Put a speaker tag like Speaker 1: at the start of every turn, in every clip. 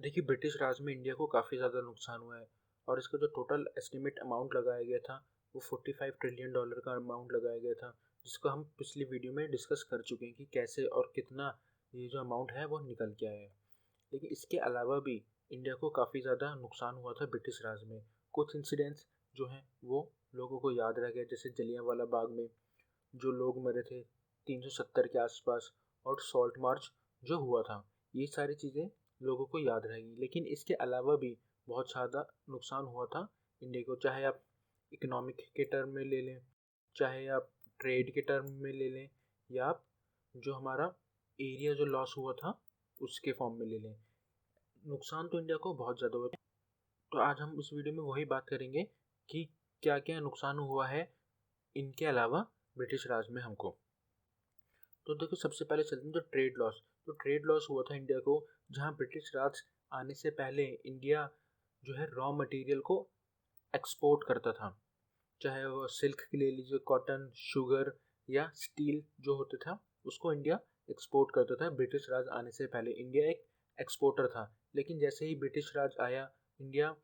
Speaker 1: देखिए, ब्रिटिश राज में इंडिया को काफ़ी ज़्यादा नुकसान हुआ है और इसका जो टोटल एस्टिमेट अमाउंट लगाया गया था वो $45 ट्रिलियन का अमाउंट लगाया गया था, जिसको हम पिछली वीडियो में डिस्कस कर चुके हैं कि कैसे और कितना ये जो अमाउंट है वो निकल के आया है। लेकिन इसके अलावा भी इंडिया को काफ़ी ज़्यादा नुकसान हुआ था ब्रिटिश राज में। कुछ इंसिडेंट्स जो हैं वो लोगों को याद रह गए, जैसे जलियांवाला बाग में जो लोग मरे थे 370 के आसपास, और सॉल्ट मार्च जो हुआ था, ये सारी चीज़ें लोगों को याद रहेंगी। लेकिन इसके अलावा भी बहुत ज़्यादा नुकसान हुआ था इंडिया को, चाहे आप इकोनॉमिक के टर्म में ले लें, चाहे आप ट्रेड के टर्म में ले लें, या आप जो हमारा एरिया जो लॉस हुआ था उसके फॉर्म में ले लें। नुकसान तो इंडिया को बहुत ज़्यादा हुआ। तो आज हम इस वीडियो में वही बात करेंगे कि क्या क्या नुकसान हुआ है इनके अलावा ब्रिटिश राज में हमको। तो देखो, सबसे पहले चलते हैं तो ट्रेड लॉस। तो ट्रेड लॉस हुआ था इंडिया को, जहाँ ब्रिटिश राज आने से पहले इंडिया जो है रॉ मटेरियल को एक्सपोर्ट करता था, चाहे वो सिल्क ले लीजिए, कॉटन, शुगर या स्टील जो होता था, उसको इंडिया एक्सपोर्ट करता था। ब्रिटिश राज आने से पहले इंडिया एक एक्सपोर्टर था। लेकिन जैसे ही ब्रिटिश राज आया, इंडिया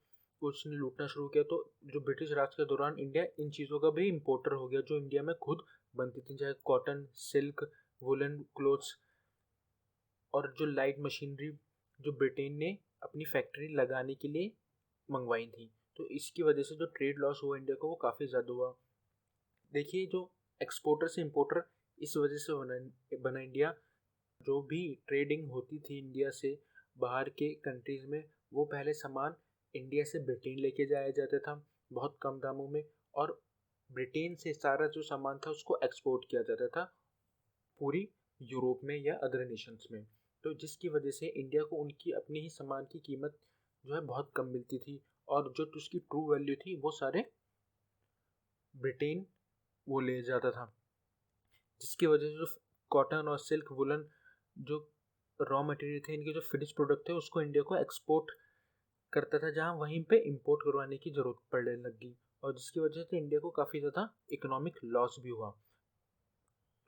Speaker 1: को उसने लूटना शुरू किया, तो जो ब्रिटिश राज के दौरान इंडिया इन चीज़ों का भी इम्पोर्टर हो गया जो इंडिया में खुद बनती थी, चाहे कॉटन, सिल्क, वुलन क्लोथ्स, और जो लाइट मशीनरी जो ब्रिटेन ने अपनी फैक्ट्री लगाने के लिए मंगवाई थी। तो इसकी वजह से जो ट्रेड लॉस हुआ इंडिया को वो काफ़ी ज़्यादा हुआ। देखिए, जो एक्सपोर्टर से इंपोर्टर इस वजह से बना इंडिया, जो भी ट्रेडिंग होती थी इंडिया से बाहर के कंट्रीज़ में, वो पहले सामान इंडिया से ब्रिटेन लेके जाया जाता था बहुत कम दामों में, और ब्रिटेन से सारा जो सामान था उसको एक्सपोर्ट किया जाता था पूरी यूरोप में या अदर नेशंस में। तो जिसकी वजह से इंडिया को उनकी अपनी ही सामान की कीमत जो है बहुत कम मिलती थी, और जो उसकी ट्रू वैल्यू थी वो सारे ब्रिटेन वो ले जाता था। जिसकी वजह से जो कॉटन और सिल्क, वुलन जो रॉ मटेरियल थे, इनके जो फिनिश प्रोडक्ट थे उसको इंडिया को एक्सपोर्ट करता था, जहाँ वहीं पे इंपोर्ट करवाने की ज़रूरत पड़ने लगी, और जिसकी वजह से इंडिया को काफ़ी ज़्यादा इकोनॉमिक लॉस भी हुआ।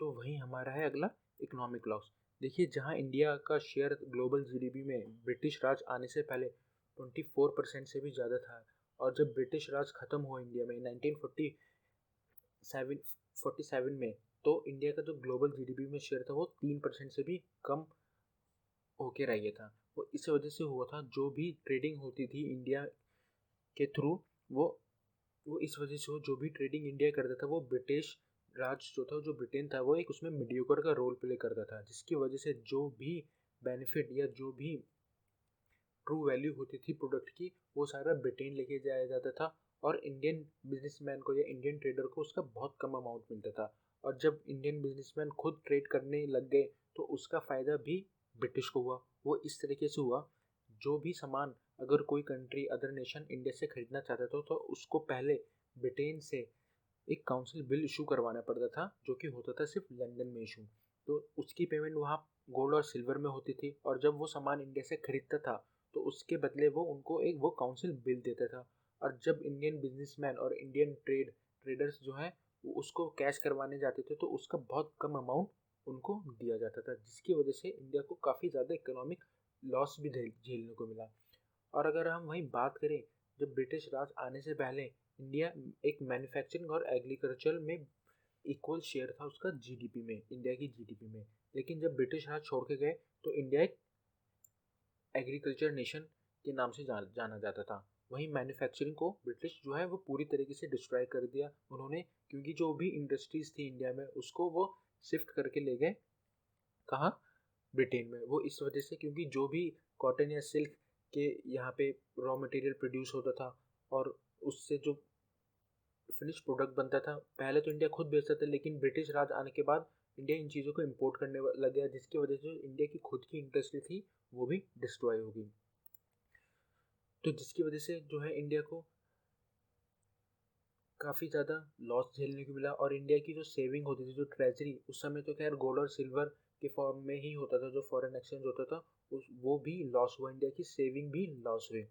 Speaker 1: तो वहीं हमारा है अगला इकोनॉमिक लॉस। देखिए, जहाँ इंडिया का शेयर ग्लोबल जीडीपी में ब्रिटिश राज आने से पहले 24% से भी ज़्यादा था, और जब ब्रिटिश राज ख़त्म हुआ इंडिया में 1947 में, तो इंडिया का जो ग्लोबल जीडीपी में शेयर था वो 3% से भी कम होके रह गया था। वो इस वजह से हुआ था, जो भी ट्रेडिंग होती थी इंडिया के थ्रू, वो वो इस वजह से हो, जो भी ट्रेडिंग इंडिया करता था वो ब्रिटिश राज जो था, जो ब्रिटेन था, वो एक उसमें मीडियोकर का रोल प्ले करता था, जिसकी वजह से जो भी बेनिफिट या जो भी ट्रू वैल्यू होती थी प्रोडक्ट की, वो सारा ब्रिटेन लेके जाया जाता था, और इंडियन बिजनेसमैन को या इंडियन ट्रेडर को उसका बहुत कम अमाउंट मिलता था। और जब इंडियन बिजनेसमैन खुद ट्रेड करने लग गए, तो उसका फ़ायदा भी ब्रिटिश को हुआ। वो इस तरीके से हुआ, जो भी सामान अगर कोई कंट्री, अदर नेशन इंडिया से खरीदना चाहता था, तो उसको पहले ब्रिटेन से एक काउंसिल बिल इशू करवाना पड़ता था, जो कि होता था सिर्फ लंदन में इशू। तो उसकी पेमेंट वहाँ गोल्ड और सिल्वर में होती थी, और जब वो सामान इंडिया से खरीदता था, तो उसके बदले वो उनको एक वो काउंसिल बिल देता था। और जब इंडियन बिजनेसमैन और इंडियन ट्रेडर्स जो है वो उसको कैश करवाने जाते थे, तो उसका बहुत कम अमाउंट उनको दिया जाता था, जिसकी वजह से इंडिया को काफ़ी ज़्यादा इकोनॉमिक लॉस भी झेलने को मिला। और अगर हम वहीं बात करें, जब ब्रिटिश राज आने से पहले इंडिया एक मैन्युफैक्चरिंग और एग्रीकल्चर में इक्वल शेयर था उसका जीडीपी में, इंडिया की जीडीपी में। लेकिन जब ब्रिटिश राज छोड़ के गए, तो इंडिया एक एग्रीकल्चर नेशन के नाम से जाना जाता था। वहीं मैन्युफैक्चरिंग को ब्रिटिश जो है वो पूरी तरीके से डिस्ट्रॉय कर दिया उन्होंने, क्योंकि जो भी इंडस्ट्रीज थी इंडिया में उसको वो शिफ्ट करके ले गए कहाँ, ब्रिटेन में। वो इस वजह से, क्योंकि जो भी कॉटन या सिल्क के यहाँ पे रॉ मटेरियल प्रोड्यूस होता था, और उससे जो फिनिश प्रोडक्ट बनता था, पहले तो इंडिया खुद बेचता था, लेकिन ब्रिटिश राज आने के बाद इंडिया इन चीज़ों को इम्पोर्ट करने लग गया, जिसकी वजह से इंडिया की खुद की इंडस्ट्री थी वो भी डिस्ट्रॉय हो गई। तो जिसकी वजह से जो है इंडिया को काफ़ी ज़्यादा लॉस झेलने को मिला। और इंडिया की जो सेविंग होती थी, जो ट्रेजरी, उस समय तो खैर गोल्ड और सिल्वर के फॉर्म में ही होता था, जो फॉरेन एक्सचेंज होता था, वो भी लॉस हुआ, इंडिया की सेविंग भी लॉस हुई।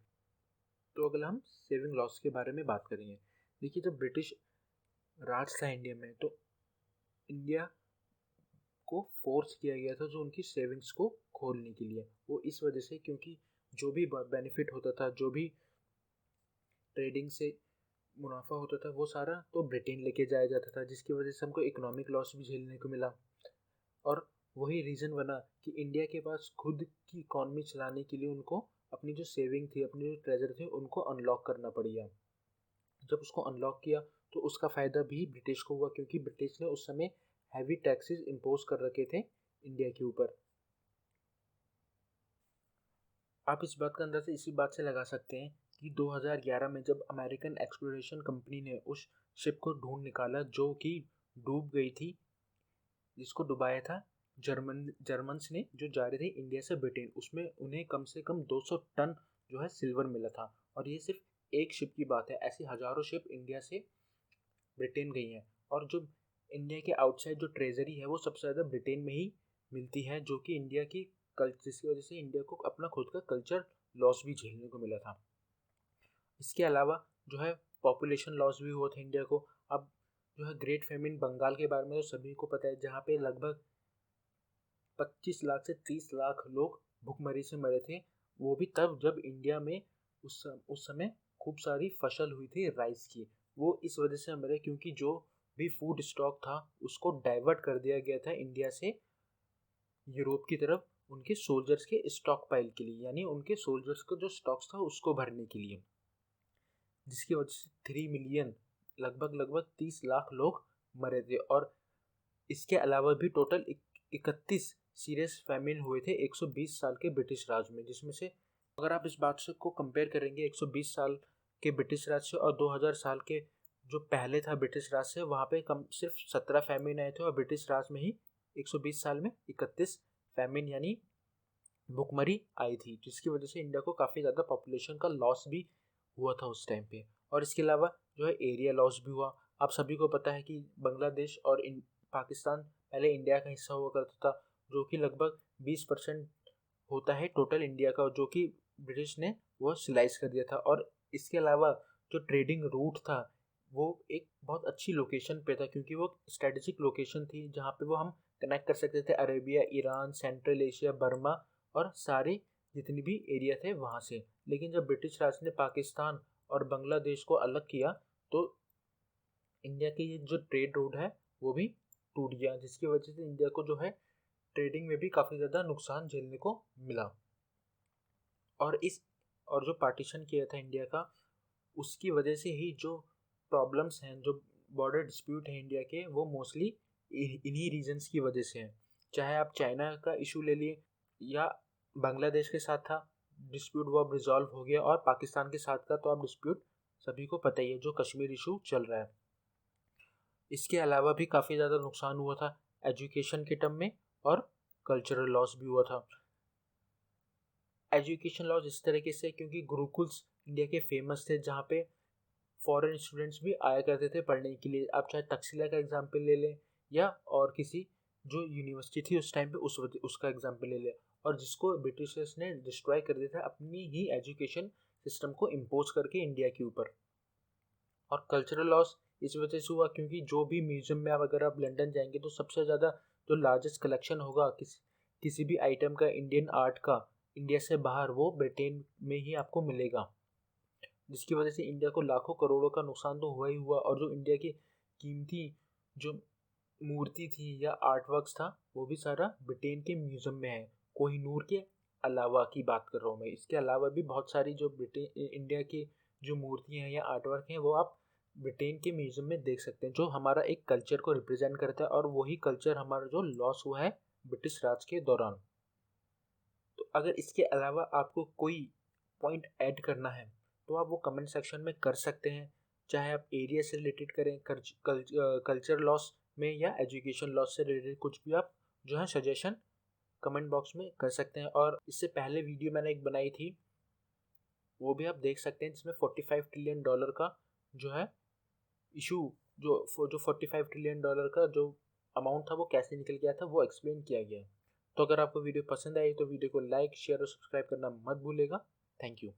Speaker 1: तो अगर हम सेविंग लॉस के बारे में बात करेंगे, देखिए, जब ब्रिटिश राज था इंडिया में, तो इंडिया को फोर्स किया गया था जो उनकी सेविंग्स को खोलने के लिए। वो इस वजह से, क्योंकि जो भी बेनिफिट होता था, जो भी ट्रेडिंग से मुनाफा होता था, वो सारा तो ब्रिटेन लेके जाया जाता था, जिसकी वजह से हमको इकोनॉमिक लॉस भी झेलने को मिला। और वही रीज़न बना कि इंडिया के पास खुद की इकॉनमी चलाने के लिए उनको अपनी जो सेविंग थी, अपनी जो ट्रेजर थे, उनको अनलॉक करना पड़ गया। जब उसको अनलॉक किया तो उसका फ़ायदा भी ब्रिटिश को हुआ, क्योंकि ब्रिटिश ने उस समय हैवी टैक्सेस इम्पोज कर रखे थे इंडिया के ऊपर। आप इस बात का अंदाज़ा इसी बात से लगा सकते हैं कि 2011 में जब अमेरिकन एक्सप्लोरेशन कंपनी ने उस शिप को ढूंढ निकाला जो कि डूब गई थी, जिसको डुबाया था जर्मन्स ने, जो जा रहे थे इंडिया से ब्रिटेन, उसमें उन्हें कम से कम 200 टन जो है सिल्वर मिला था। और ये सिर्फ एक शिप की बात है, ऐसी हज़ारों शिप इंडिया से ब्रिटेन गई हैं। और जो इंडिया के आउटसाइड जो ट्रेजरी है वो सबसे ज़्यादा ब्रिटेन में ही मिलती है, जो कि इंडिया की जिसकी वजह से इंडिया को अपना खुद का कल्चर लॉस भी झेलने को मिला था। इसके अलावा जो है पॉपुलेशन लॉस भी हुआ था इंडिया को। अब जो है ग्रेट फेमिन बंगाल के बारे में तो सभी को पता है, जहाँ पे लगभग 25 लाख से 30 लाख लोग भुखमरी से मरे थे। वो भी तब जब इंडिया में उस समय खूब सारी फसल हुई थी राइस की। वो इस वजह से मरे क्योंकि जो भी फूड स्टॉक था उसको डाइवर्ट कर दिया गया था इंडिया से यूरोप की तरफ, उनके सोल्जर्स के स्टॉक पाइल के लिए, यानी उनके सोल्जर्स का जो स्टॉक्स था उसको भरने के लिए, जिसकी वजह से 3 मिलियन, लगभग 30 लाख लोग मरे थे। और इसके अलावा भी टोटल 31 सीरियस फैमिन हुए थे 120 साल के ब्रिटिश राज में, जिसमें से अगर आप इस बात से को कंपेयर करेंगे 120 साल के ब्रिटिश राज से और 2000 साल के जो पहले था ब्रिटिश राज से, वहाँ पे कम सिर्फ 17 फैमिन आए थे, और ब्रिटिश राज में ही 120 साल में 31 फैमिन यानी भुखमरी आई थी, जिसकी वजह से इंडिया को काफ़ी ज़्यादा पॉपुलेशन का लॉस भी हुआ था उस टाइम पे। और इसके अलावा जो है एरिया लॉस भी हुआ। आप सभी को पता है कि बांग्लादेश और पाकिस्तान पहले इंडिया का हिस्सा हुआ करता था, जो कि लगभग 20% होता है टोटल इंडिया का, जो कि ब्रिटिश ने वो स्लाइस कर दिया था। और इसके अलावा जो ट्रेडिंग रूट था वो एक बहुत अच्छी लोकेशन पे था, क्योंकि वो स्ट्रेटेजिक लोकेशन थी जहाँ पे वो हम कनेक्ट कर सकते थे Arabia, Iran, central Asia, Burma और सारे जितने भी एरिया थे वहाँ से। लेकिन जब ब्रिटिश राज ने पाकिस्तान और बांग्लादेश को अलग किया तो इंडिया के ये जो ट्रेड रोड है वो भी टूट गया, जिसकी वजह से इंडिया को जो है ट्रेडिंग में भी काफ़ी ज़्यादा नुकसान झेलने को मिला। और और जो पार्टीशन किया था इंडिया का, उसकी वजह से ही जो प्रॉब्लम्स हैं, जो बॉर्डर डिस्प्यूट है इंडिया के, वो मोस्टली इन्हीं रीजन्स की वजह से हैं। चाहे आप चाइना का इशू ले लिए या बांग्लादेश के साथ था डिस्प्यूट, वो अब रिजॉल्व हो गया, और पाकिस्तान के साथ का तो अब डिस्प्यूट सभी को पता ही है, जो कश्मीर इशू चल रहा है। इसके अलावा भी काफ़ी ज़्यादा नुकसान हुआ था एजुकेशन के टर्म में, और कल्चरल लॉस भी हुआ था। एजुकेशन लॉस इस तरीके से क्योंकि गुरुकुल्स इंडिया के फेमस थे, जहाँ पे फॉरेन स्टूडेंट्स भी आया करते थे पढ़ने के लिए। आप चाहे तक्षशिला का एग्जाम्पल ले लें या और किसी जो यूनिवर्सिटी थी उस टाइम पे उसका एग्जाम्पल ले लें, और जिसको ब्रिटिशर्स ने डिस्ट्रॉय कर दिया था अपनी ही एजुकेशन सिस्टम को इम्पोज करके इंडिया के ऊपर। और कल्चरल लॉस इस वजह से हुआ क्योंकि जो भी म्यूजियम में अगर आप लंदन जाएंगे तो सबसे ज़्यादा जो लार्जेस्ट कलेक्शन होगा किसी भी आइटम का, इंडियन आर्ट का, इंडिया से बाहर, वो ब्रिटेन में ही आपको मिलेगा, जिसकी वजह से इंडिया को लाखों करोड़ों का नुकसान तो हुआ ही हुआ। और जो इंडिया की कीमती जो मूर्ति थी या आर्ट वर्क्स था वो भी सारा ब्रिटेन के म्यूजियम में है, कोहिनूर के अलावा की बात कर रहा हूँ मैं। इसके अलावा भी बहुत सारी जो ब्रिटेन इंडिया की जो मूर्तियाँ हैं या आर्ट वर्क हैं वो आप ब्रिटेन के म्यूजियम में देख सकते हैं, जो हमारा एक कल्चर को रिप्रेजेंट करता है, और वही कल्चर हमारा जो लॉस हुआ है ब्रिटिश राज के दौरान। तो अगर इसके अलावा आपको कोई पॉइंट ऐड करना है तो आप वो कमेंट सेक्शन में कर सकते हैं, चाहे आप एरिया से रिलेटेड करें, कल्चर लॉस में, या एजुकेशन लॉस से रिलेटेड कुछ भी आप जो है सजेशन कमेंट बॉक्स में कर सकते हैं। और इससे पहले वीडियो मैंने एक बनाई थी, वो भी आप देख सकते हैं, जिसमें $45 ट्रिलियन का जो है इशू, जो $45 ट्रिलियन का जो अमाउंट था वो कैसे निकल गया था वो एक्सप्लेन किया गया है। तो अगर आपको वीडियो पसंद आई तो वीडियो को लाइक, शेयर और सब्सक्राइब करना मत भूलेगा। Thank you.